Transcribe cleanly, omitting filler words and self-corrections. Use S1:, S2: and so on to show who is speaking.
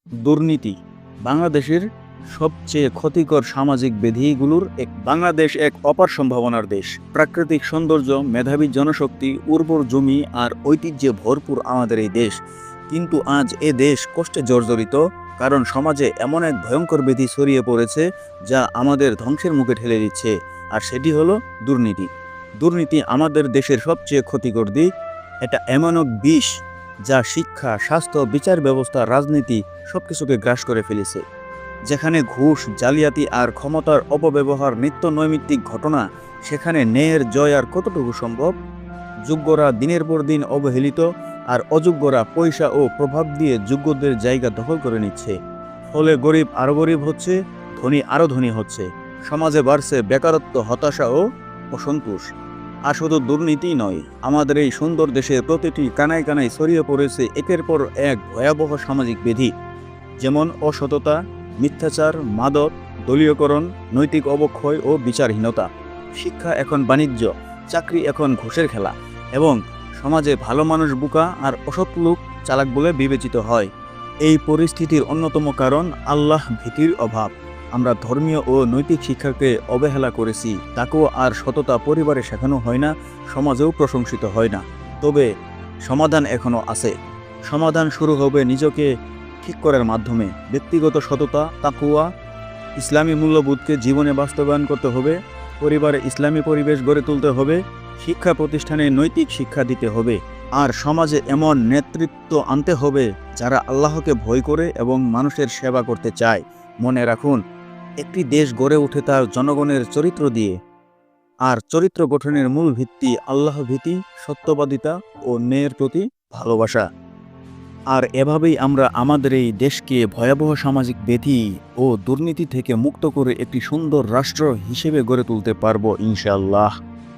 S1: দুর্নীতি বাংলাদেশের সবচেয়ে ক্ষতিকর সামাজিক ব্যাধিগুলোর এক। বাংলাদেশ এক অপার সম্ভাবনার দেশ। প্রাকৃতিক সৌন্দর্য, মেধাবী জনশক্তি, উর্বর জমি আর ঐতিহ্যে ভরপুর আমাদের এই দেশ। কিন্তু আজ এ দেশ কষ্টে জর্জরিত, কারণ সমাজে এমন এক ভয়ঙ্কর ব্যাধি ছড়িয়ে পড়েছে যা আমাদের ধ্বংসের মুখে ঠেলে দিচ্ছে, আর সেটি হলো দুর্নীতি। দুর্নীতি আমাদের দেশের সবচেয়ে ক্ষতিকর দিক। এটা এমন এক বিষ যা শিক্ষা, স্বাস্থ্য, বিচার ব্যবস্থা, রাজনীতি সবকিছুকে গ্রাস করে ফেলেছে। যেখানে ঘুষ, জালিয়াতি আর ক্ষমতার অপব্যবহার নিত্য নৈমিত্তিক ঘটনা, সেখানে ন্যায়ের জয় আর কতটুকু সম্ভব? যোগ্যরা দিনের পর দিন অবহেলিত, আর অযোগ্যরা পয়সা ও প্রভাব দিয়ে যোগ্যদের জায়গা দখল করে নিচ্ছে। ফলে গরিব আরও গরিব হচ্ছে, ধনী আরও ধনী হচ্ছে। সমাজে বাড়ছে বেকারত্ব, হতাশা ও অসন্তোষ। আর শুধু দুর্নীতি নয়, আমাদের এই সুন্দর দেশের প্রতিটি কানায় কানায় ছড়িয়ে পড়েছে একের পর এক ভয়াবহ সামাজিক ব্যাধি, যেমন অসততা, মিথ্যাচার, মাদক, দলীয়করণ, নৈতিক অবক্ষয় ও বিচারহীনতা। শিক্ষা এখন বাণিজ্য, চাকরি এখন ঘুষের খেলা, এবং সমাজে ভালো মানুষ বোকা আর অসৎ লোক চালাক বলে বিবেচিত হয়। এই পরিস্থিতির অন্যতম কারণ আল্লাহ ভীতির অভাব। আমরা ধর্মীয় ও নৈতিক শিক্ষাকে অবহেলা করেছি। তাকেও আর সততা পরিবারে শেখানো হয় না, সমাজেও প্রশংসিত হয় না। তবে সমাধান এখনও আছে। সমাধান শুরু হবে নিজকে ঠিক করার মাধ্যমে। ব্যক্তিগত সততা, তাকওয়া, ইসলামী মূল্যবোধকে জীবনে বাস্তবায়ন করতে হবে। পরিবারে ইসলামী পরিবেশ গড়ে তুলতে হবে। শিক্ষা প্রতিষ্ঠানে নৈতিক শিক্ষা দিতে হবে। আর সমাজে এমন নেতৃত্ব আনতে হবে যারা আল্লাহকে ভয় করে এবং মানুষের সেবা করতে চায়। মনে রাখুন, একটি দেশ গড়ে ওঠে তার জনগণের চরিত্র দিয়ে, আর চরিত্র গঠনের মূল ভিত্তি আল্লাহ ভীতি, সত্যবাদিতা ও ন্যায়ের প্রতি ভালোবাসা। আর এভাবেই আমরা আমাদের এই দেশকে ভয়াবহ সামাজিক ব্যাধি ও দুর্নীতি থেকে মুক্ত করে একটি সুন্দর রাষ্ট্র হিসেবে গড়ে তুলতে পারবো, ইনশাআল্লাহ।